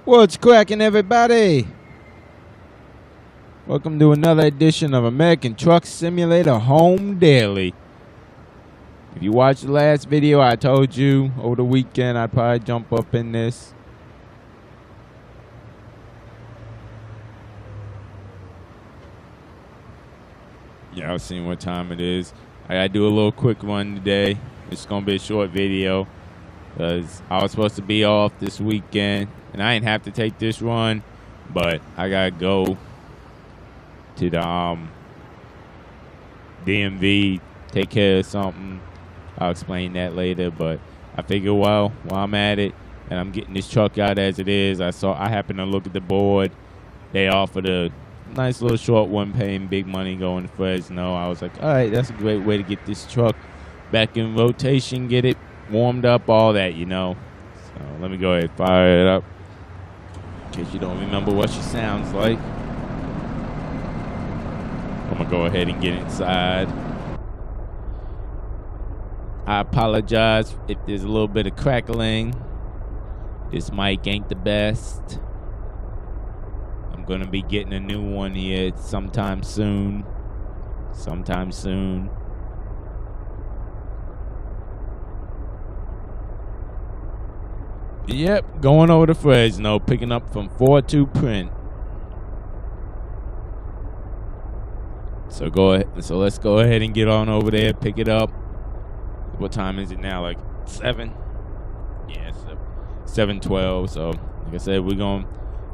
What's cracking, everybody? Welcome to another edition of American Truck Simulator Home Daily. If you watched the last video, I told you over the weekend I'd probably jump up in this. Yeah, I've seen what time it is. I gotta do a little quick run today. It's gonna be a short video because I was supposed to be off this weekend and I didn't have to take this run, but I gotta go to the DMV, take care of something. I'll explain that later, but I figure while I'm at it and I'm getting this truck out as it is, I happened to look at the board. They offered a nice little short one paying big money going to Fresno. I was like, all right, that's a great way to get this truck back in rotation, get it warmed up, all that, you know. So let me go ahead and fire it up in case you don't remember what she sounds like. I'm gonna go ahead and get inside. I apologize if there's a little bit of crackling. This mic ain't the best. I'm gonna be getting a new one here sometime soon. Yep, going over to Fresno, picking up from 4-2 print. So let's go ahead and get on over there, pick it up. What time is it now? Like 7? Yeah, 7:12. So like I said, we're gonna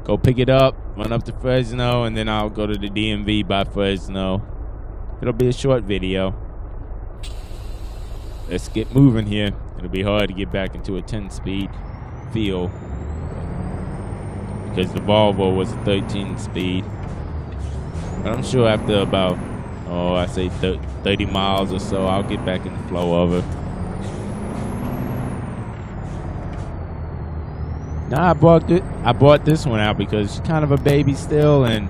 go pick it up, run up to Fresno, and then I'll go to the DMV by Fresno. It'll be a short video. Let's get moving here. It'll be hard to get back into a 10-speed feel because the Volvo was a 13-speed. But I'm sure after about, I say 30 miles or so, I'll get back in the flow of it. Now I bought this one out because it's kind of a baby still, and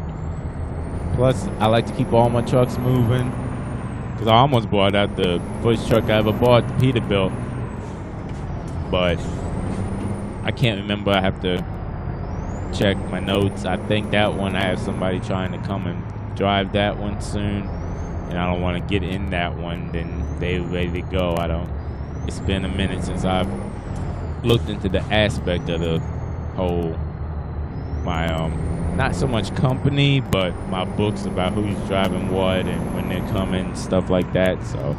plus I like to keep all my trucks moving. Because I almost bought out the first truck I ever bought, the Peterbilt, but I can't remember. I have to check my notes. I think that one I have somebody trying to come and drive that one soon, and I don't want to get in that one then they're ready to go. It's been a minute since I've looked into the aspect of the whole my not so much company, but my books about who's driving what and when they're coming, stuff like that. So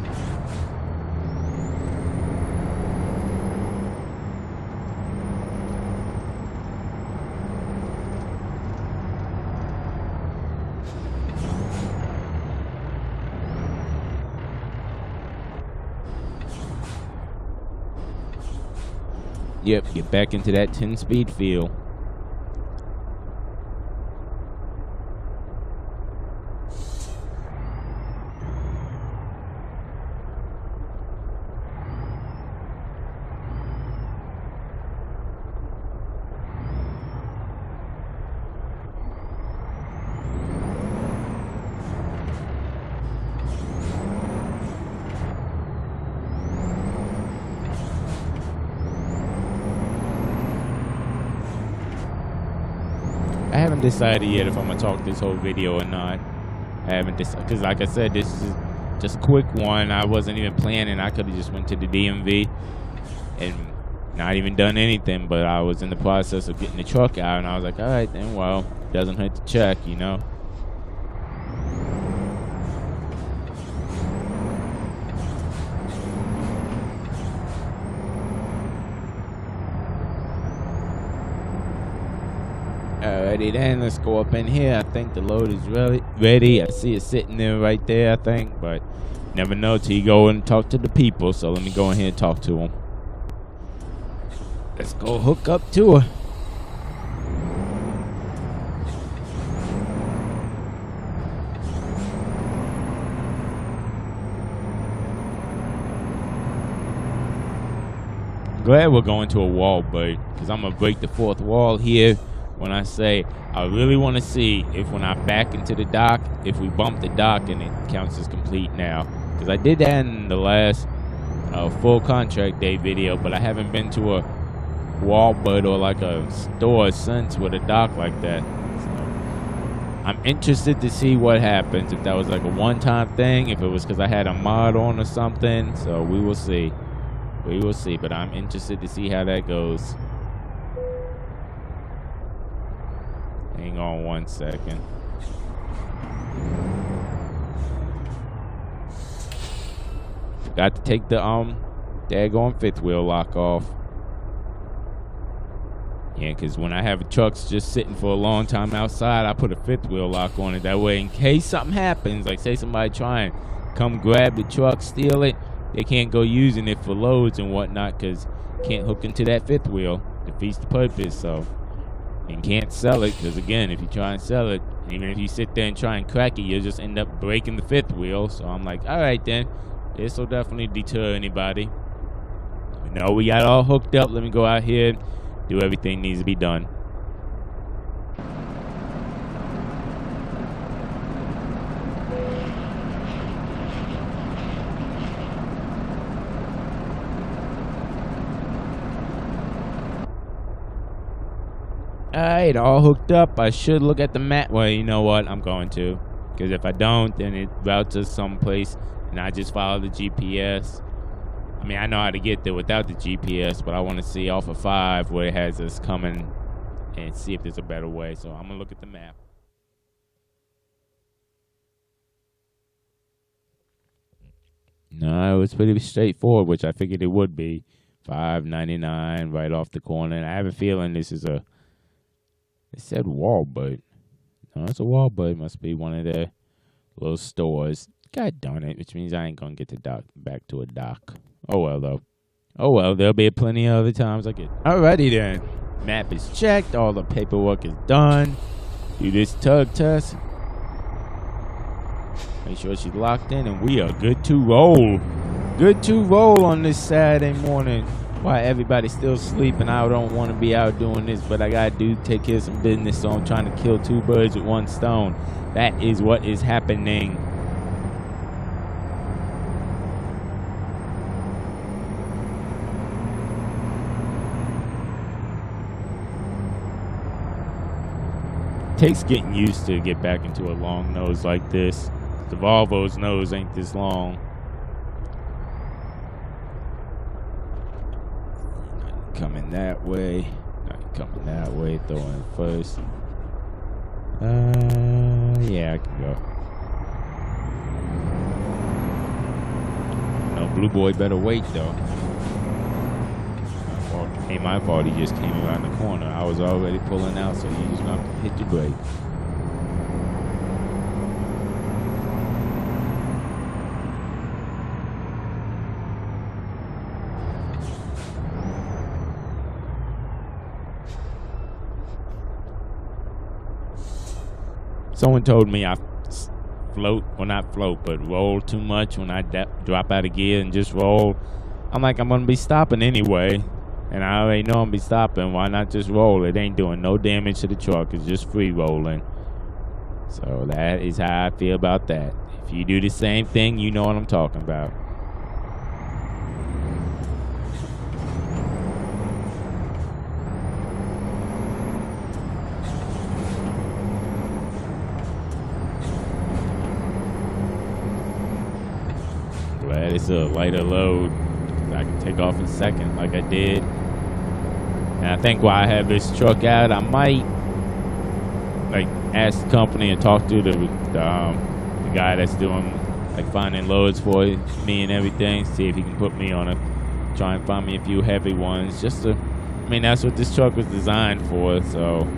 yep, get back into that 10-speed feel. I haven't decided yet if I'm gonna talk this whole video or not. I haven't decided because, like I said, this is just a quick one. I wasn't even planning. I could have just went to the DMV and not even done anything. But I was in the process of getting the truck out, and I was like, all right, then, well, doesn't hurt to check, you know. Alrighty then, let's go up in here. I think the load is ready. I see it sitting there right there, I think, but never know till you go and talk to the people. So let me go in here and talk to them. Let's go hook up to her. Glad we're going to a wall break because I'm gonna break the fourth wall here. When I say I really want to see if when I back into the dock, if we bump the dock and it counts as complete now. Because I did that in the last full contract day video, but I haven't been to a wall bud or like a store since with a dock like that. So I'm interested to see what happens, if that was like a one-time thing, if it was because I had a mod on or something. So we will see. We will see, but I'm interested to see how that goes. Hang on 1 second. Got to take the daggone fifth wheel lock off. Yeah, because when I have trucks just sitting for a long time outside, I put a fifth wheel lock on it. That way, in case something happens, like say somebody try and come grab the truck, steal it, they can't go using it for loads and whatnot because can't hook into that fifth wheel. Defeats the purpose. So, and can't sell it because, again, if you try and sell it, even if you sit there and try and crack it, you'll just end up breaking the fifth wheel. So I'm like, all right then. This will definitely deter anybody. No, we got all hooked up. Let me go out here, do everything needs to be done. Alright, all hooked up. I should look at the map. Well, you know what? I'm going to. Because if I don't, then it routes us someplace. And I just follow the GPS. I mean, I know how to get there without the GPS, but I want to see off of 5 where it has us coming and see if there's a better way. So I'm going to look at the map. No, it was pretty straightforward, which I figured it would be. 599 right off the corner. And I have a feeling this is a... It said Walbert. No, it's a Walbert. Must be one of the little stores. God darn it, which means I ain't going to get the back to a dock. Oh, well, though. Oh, well, there'll be plenty of other times I get. Alrighty, then. Map is checked. All the paperwork is done. Do this tug test. Make sure she's locked in, and we are good to roll. Good to roll on this Saturday morning while everybody's still sleeping. I don't want to be out doing this, but I got to take care of some business, so I'm trying to kill 2 birds with 1 stone. That is what is happening. Takes getting used to get back into a long nose like this. The Volvo's nose ain't this long. Not coming that way. Not coming that way. Throwing it first. Yeah, I can go. No, Blue Boy better wait though. Ain't my fault, he just came around the corner. I was already pulling out, so you just gonna have to hit your brake. Someone told me I float, well not float, but roll too much when I drop out of gear and just roll. I'm like, I'm gonna be stopping anyway. And I already know I'm going to be stopping. Why not just roll? It ain't doing no damage to the truck. It's just free rolling. So that is how I feel about that. If you do the same thing, you know what I'm talking about. Glad it's a lighter load. I can take off in second like I did. And I think while I have this truck out, I might like ask the company and talk to the guy that's doing like finding loads for me and everything. See if he can put me on a, try and find me a few heavy ones. Just to, I mean, that's what this truck was designed for. So,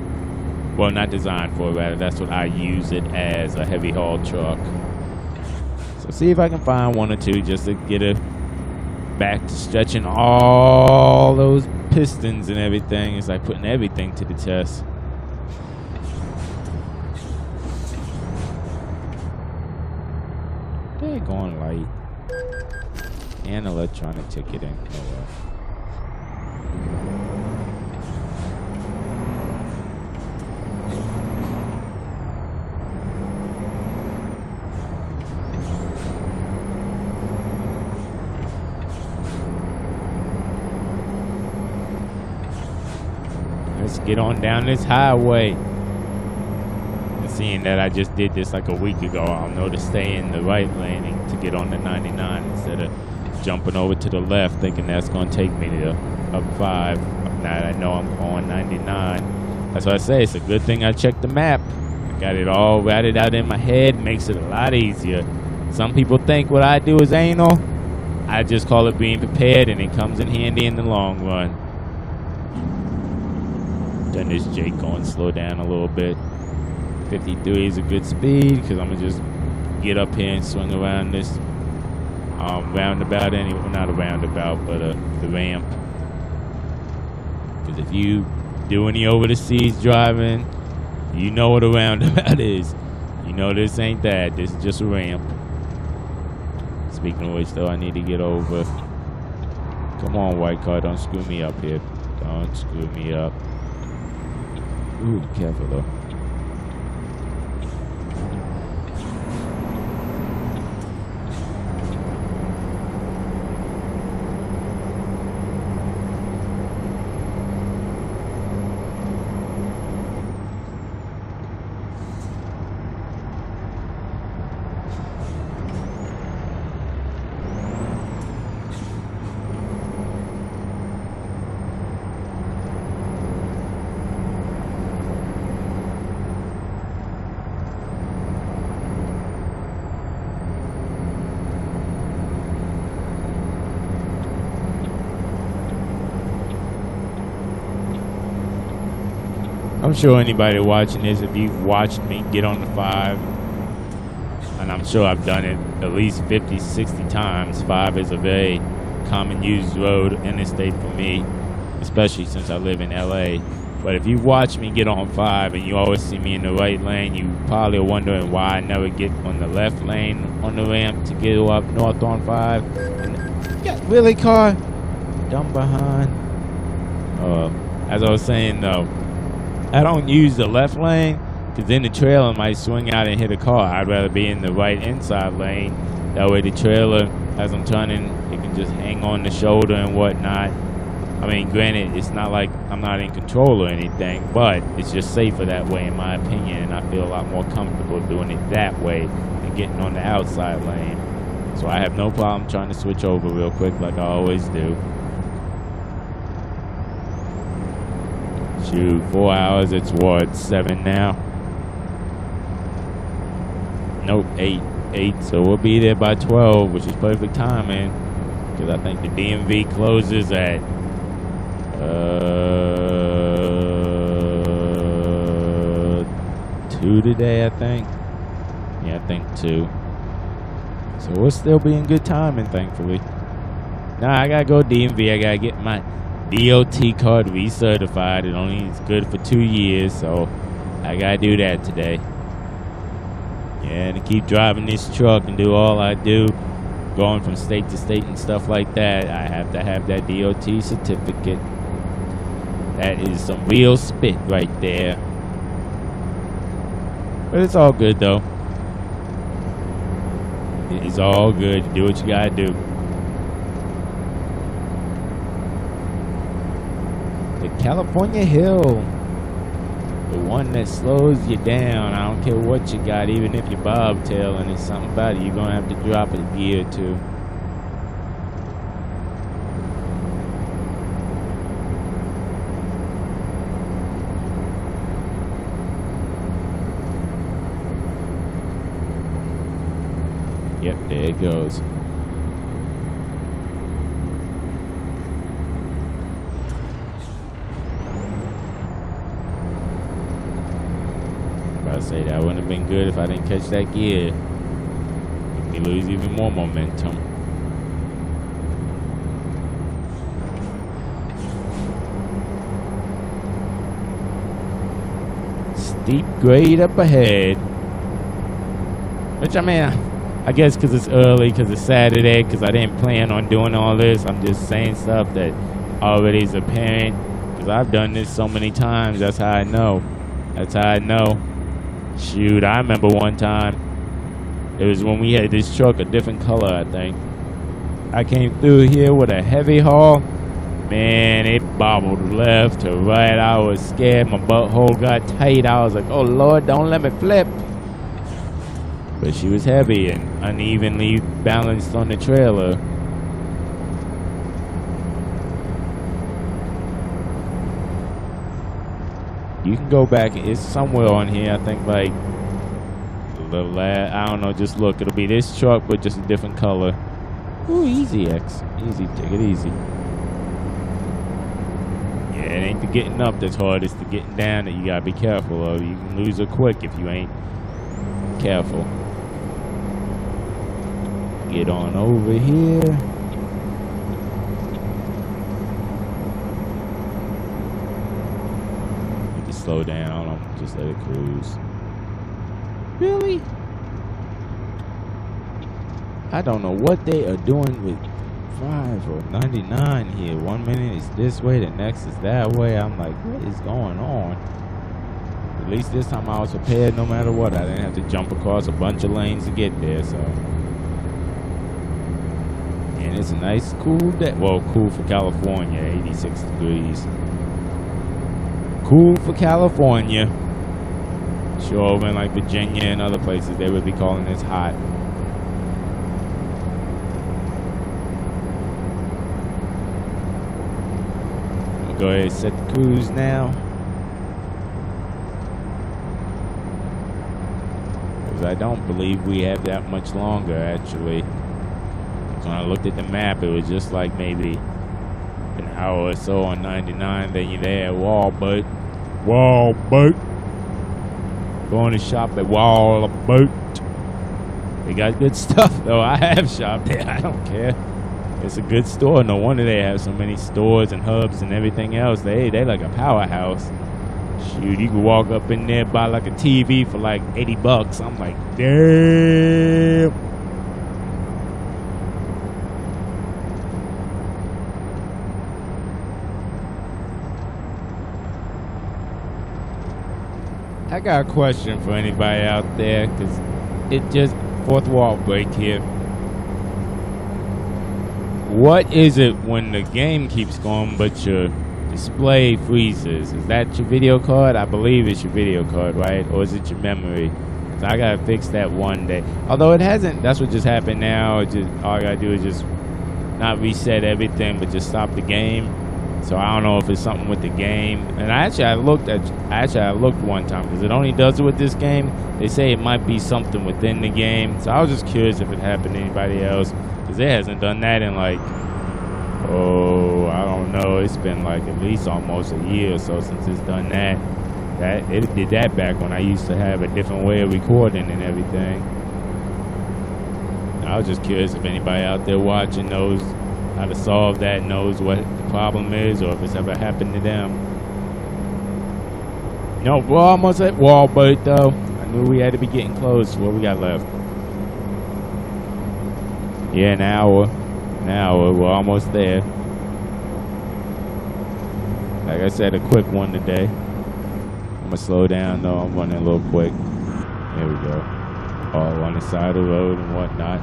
well, not designed for, rather that's what I use it as, a heavy haul truck. So see if I can find 1 or 2 just to get a back to stretching all those pistons and everything. It's like putting everything to the test. They're going light. And electronic ticketing. Oh well. Let's get on down this highway. And seeing that I just did this like a week ago, I'll know to stay in the right lane to get on the 99 instead of jumping over to the left thinking that's going to take me to up 5. Now I know I'm on 99. That's why I say it's a good thing I checked the map. I got it all routed out in my head. Makes it a lot easier. Some people think what I do is anal. I just call it being prepared, and it comes in handy in the long run. Turn this Jake on, slow down a little bit. 53 is a good speed because I'm going to just get up here and swing around this roundabout anyway. Not a roundabout, but the ramp. Because if you do any over the seas driving, you know what a roundabout is. You know this ain't that. This is just a ramp. Speaking of which, though, I need to get over. Come on, white car. Don't screw me up here. Don't screw me up. Ooh, careful, though. I'm sure anybody watching this, if you've watched me get on the 5, and I'm sure I've done it at least 50, 60 times. 5 is a very common used road, interstate for me, especially since I live in LA. But if you watch me get on 5 and you always see me in the right lane, you probably are wondering why I never get on the left lane on the ramp to get up north on 5. And, yeah, really, car? Dumb behind. As I was saying, though, I don't use the left lane because then the trailer might swing out and hit a car. I'd rather be in the right inside lane. That way the trailer, as I'm turning, it can just hang on the shoulder and whatnot. I mean, granted, it's not like I'm not in control or anything, but it's just safer that way in my opinion, and I feel a lot more comfortable doing it that way than getting on the outside lane. So I have no problem trying to switch over real quick like I always do. Shoot, 4 hours, it's what, 7 now? Nope, 8, so we'll be there by 12, which is perfect timing, because I think the DMV closes at 2 today, I think. Yeah, I think 2. So we'll still be in good timing, thankfully. Nah, I gotta go DMV. I gotta get my D.O.T. card recertified. It only is good for 2 years, so I gotta do that today. Yeah, to keep driving this truck and do all I do, going from state to state and stuff like that, I have to have that D.O.T. certificate. That is some real spit right there. But it's all good, though. It's all good. Do what you gotta do. The California Hill. The one that slows you down. I don't care what you got, even if you're bobtailing, it's something about it. You're gonna have to drop a gear or two. Yep, there it goes. I say that wouldn't have been good if I didn't catch that gear. Make me lose even more momentum. Steep grade up ahead. Which, I mean, I guess because it's early, because it's Saturday, because I didn't plan on doing all this. I'm just saying stuff that already is apparent. Because I've done this so many times. That's how I know. That's how I know. Shoot, I remember one time. It was when we had this truck, a different color, I think. I came through here with a heavy haul. Man, it bobbled left to right. I was scared. My butthole got tight. I was like, oh, Lord, don't let me flip. But she was heavy and unevenly balanced on the trailer. You can go back. It's somewhere on here. I think like the last, I don't know. Just look. It'll be this truck, but just a different color. Ooh, easy, X. Easy. Take it easy. Yeah, it ain't the getting up that's hard. It's the getting down that you gotta be careful of. You can lose her quick if you ain't careful. Get on over here. You can slow down. Just let it cruise. Really? I don't know what they are doing with 5 or 99 here. 1 minute is this way, the next is that way. I'm like, what is going on? At least this time I was prepared no matter what. I didn't have to jump across a bunch of lanes to get there, so. And it's a nice cool day. Well, cool for California, 86 degrees. Cool for California. Sure, over in like Virginia and other places, they would be calling this hot. Go ahead and set the cruise now. Because I don't believe we have that much longer, actually. When I looked at the map, it was just like maybe an hour or so on 99. Then you're there at Walbert. Going to shop at Walbert. They got good stuff, though. I have shopped there. I don't care. It's a good store. No wonder they have so many stores and hubs and everything else. They like a powerhouse. Shoot, you can walk up in there, buy like a TV for like $80. I'm like, damn. I got a question for anybody out there, because it just, fourth wall break here. What is it when the game keeps going but your display freezes? Is that your video card? I believe it's your video card, right? Or is it your memory? So I gotta fix that one day. Although it hasn't, that's what just happened now. It just, all I gotta do is just not reset everything, but just stop the game. So I don't know if it's something with the game. And I looked one time, because it only does it with this game. They say it might be something within the game. So I was just curious if it happened to anybody else, because it hasn't done that in like, I don't know. It's been like at least almost a year or so since it's done that. It did that back when I used to have a different way of recording and everything. I was just curious if anybody out there watching knows how to solve that, knows what the problem is, or if it's ever happened to them. No, we're almost at Walbert though. I knew we had to be getting close. What we got left? Yeah, an hour. We're almost there. Like I said, a quick one today. I'm gonna slow down though. I'm running a little quick. There we go. All on the side of the road and whatnot.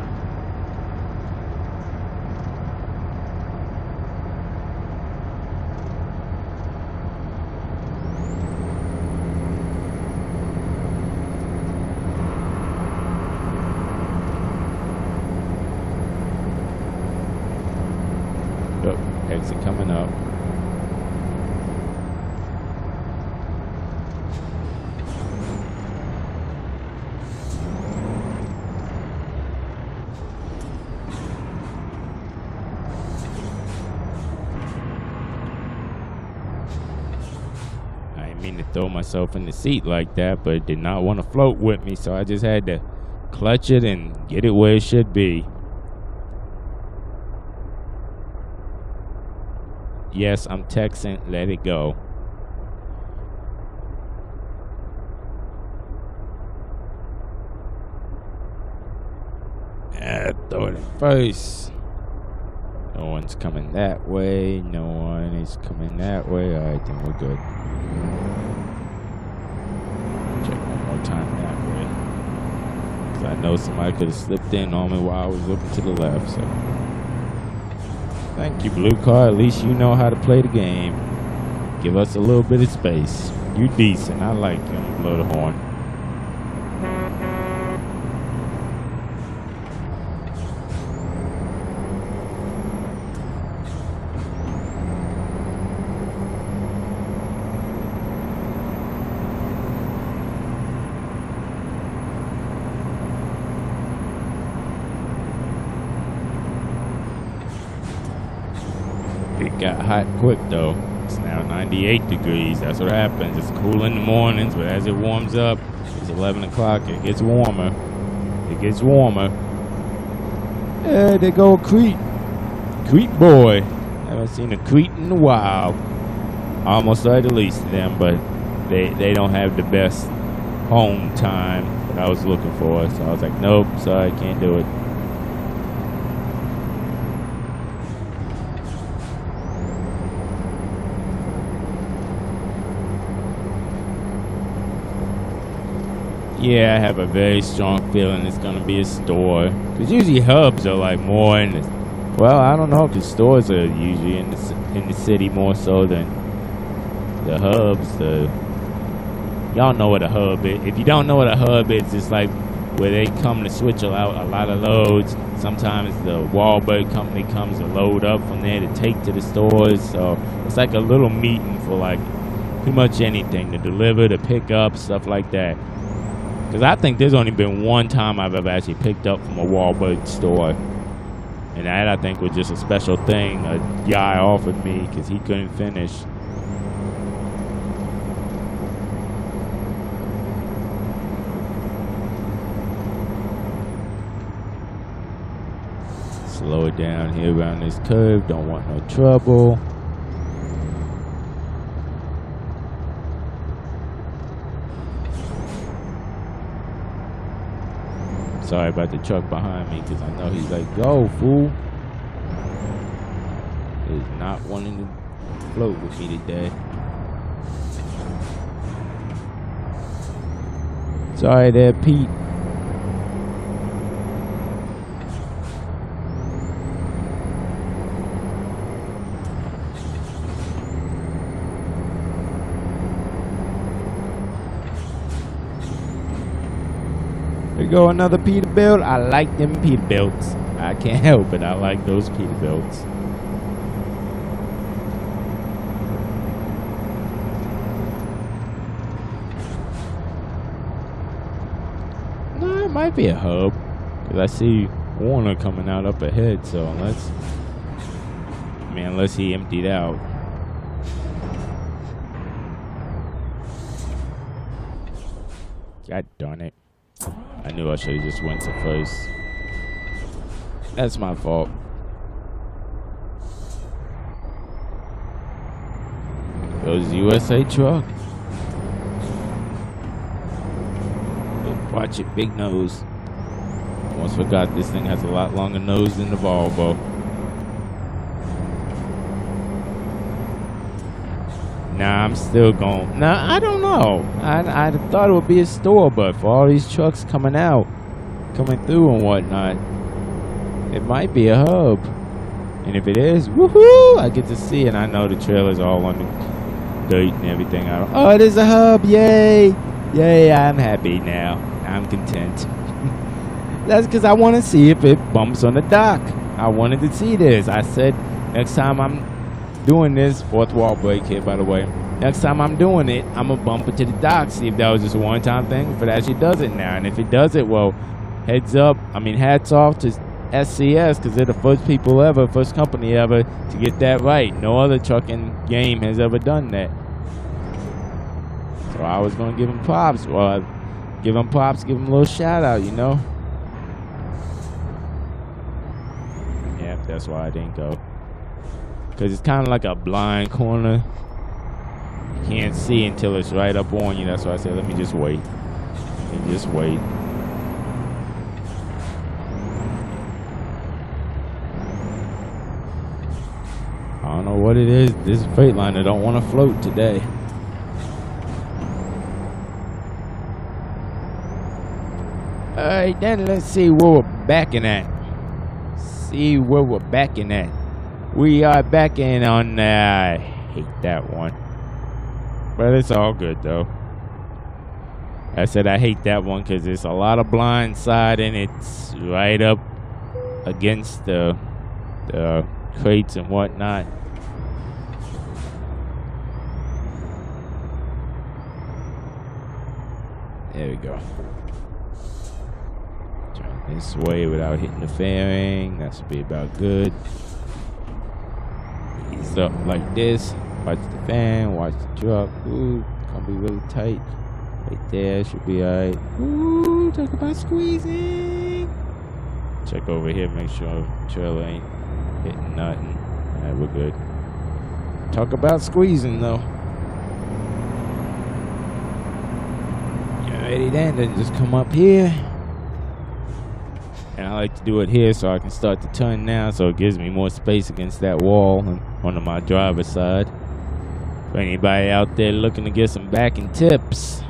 Exit coming up. I didn't mean to throw myself in the seat like that, but it did not want to float with me, so I just had to clutch it and get it where it should be. Yes, I'm texting. Let it go. Throw it first. No one's coming that way. No one is coming that way. Alright, then we're good. Check one more time that way. Because I know somebody could have slipped in on me while I was looking to the left, so. Thank you, blue car. At least you know how to play the game. Give us a little bit of space. You decent. I like you. Blow the horn. It got hot quick though. It's now 98 degrees. That's what happens. It's cool in the mornings, but as it warms up, it's 11 o'clock. It gets warmer. It gets warmer. Yeah, they go a Crete. Crete boy. Haven't seen a Crete in a while. I almost started to lease to them, but they don't have the best home time that I was looking for. So I was like, nope, sorry, can't do it. Yeah, I have a very strong feeling it's going to be a store. Because usually hubs are like more in the... Well, I don't know if the stores are usually in the city more so than the hubs. Y'all know what a hub is. If you don't know what a hub is, it's like where they come to switch out a lot of loads. Sometimes the Wahlberg company comes to load up from there to take to the stores. So it's like a little meeting for like pretty much anything. To deliver, to pick up, stuff like that. Because I think there's only been one time I've ever actually picked up from a Wahlberg store. And that, I think, was just a special thing a guy offered me because he couldn't finish. Slow it down here around this curve. Don't want no trouble. Sorry about the truck behind me because I know he's like, go, fool. He's not wanting to float with me today. Sorry there, Pete. There go another Peterbilt. I like them Peterbilts. I can't help it. I like those Peterbilts. No, it might be a hub. Because I see Warner coming out up ahead. So unless he emptied out. God darn it. I knew I should have just went to first. That's my fault. Goes the USA truck. Watch it, big nose. Almost forgot this thing has a lot longer nose than the Volvo. Nah, I'm still going. Nah, I don't know. I thought it would be a store, but for all these trucks coming through and whatnot, it might be a hub. And if it is, woohoo! I get to see it. I know the trailer's all on the dirt and everything. Oh, it is a hub! Yay! Yay! I'm happy now. I'm content. That's because I want to see if it bumps on the dock. I wanted to see this. I said next time I'm doing this, fourth wall break here, by the way. Next time I'm doing it, I'm going to bump it to the dock, see if that was just a one-time thing, if it actually does it now. And if it does it, well, hats off to SCS, because they're the first company ever to get that right. No other trucking game has ever done that. So I was going to give them props. Well, give them props, give them a little shout-out, you know? Yeah, that's why I didn't go. Because it's kind of like a blind corner. You can't see until it's right up on you. That's why I said, let me just wait. And just wait. I don't know what it is. This Freightliner don't want to float today. Alright, then let's see where we're backing at. We are back in on, I hate that one. But it's all good, though. I said I hate that one because there's a lot of blind side and it's right up against the crates and whatnot. There we go. Turn this way without hitting the fairing. That should be about good. Ease up like this. Watch the fan. Watch the truck. Ooh, gonna be really tight. Right there. Should be alright. Ooh, talk about squeezing. Check over here. Make sure the trailer ain't hitting nothing. Alright, we're good. Talk about squeezing though. Alrighty then just come up here. And I like to do it here so I can start to turn now so it gives me more space against that wall on my driver's side. For anybody out there looking to get some backing tips.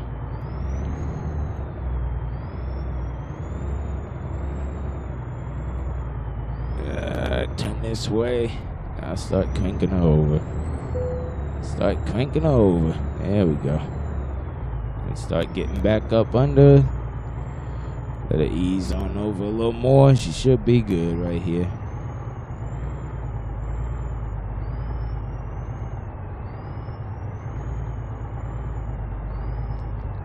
Turn this way. I'll start cranking her over. Start cranking her over. There we go. And start getting back up under. Let her ease on over a little more. She should be good right here.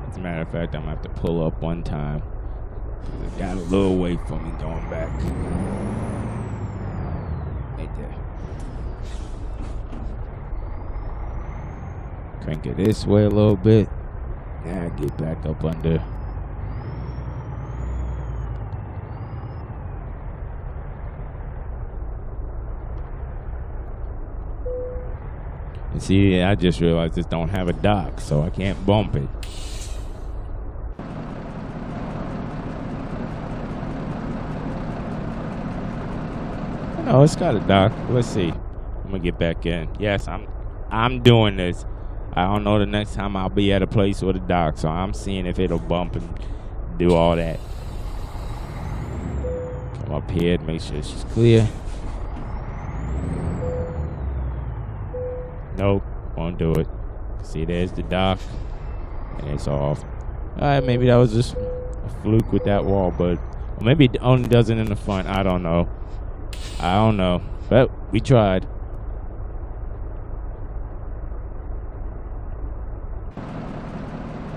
As a matter of fact, I'm going to have to pull up one time. It got a little way from me going back. Right there. Crank it this way a little bit. Now get back up under. And see, I just realized this don't have a dock, so I can't bump it. No, it's got a dock. Let's see. I'm gonna get back in. Yes, I'm doing this. I don't know the next time I'll be at a place with a dock, so I'm seeing if it'll bump and do all that. Come up here and make sure she's clear. Nope, won't do it. See, there's the dock, and it's off. Alright, maybe that was just a fluke with that wall, but or maybe it only does it in the front. I don't know. But we tried.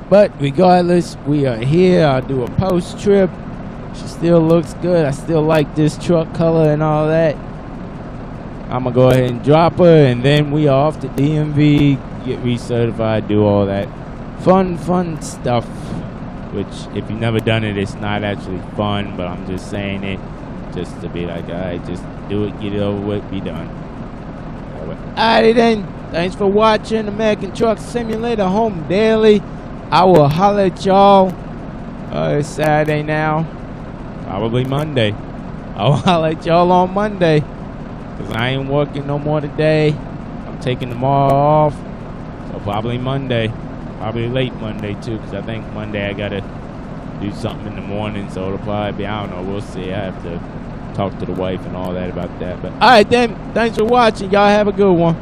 But regardless, we are here. I'll do a post trip. She still looks good. I still like this truck color and all that. I'm going to go ahead and drop her, and then we are off to DMV, get recertified, do all that fun stuff. Which, if you've never done it, it's not actually fun, but I'm just saying it just to be like, all right, just do it, get it over with, be done. Alrighty then, thanks for watching American Truck Simulator Home Daily. I will holler at y'all. It's Saturday now, probably Monday. I'll holler at y'all on Monday, because I ain't working no more today. I'm taking tomorrow off, so probably Monday. Probably late Monday too, because I think Monday I gotta do something in the morning, so it'll probably be, I don't know, we'll see. I have to talk to the wife and all that about that. But alright then, thanks for watching. Y'all have a good one.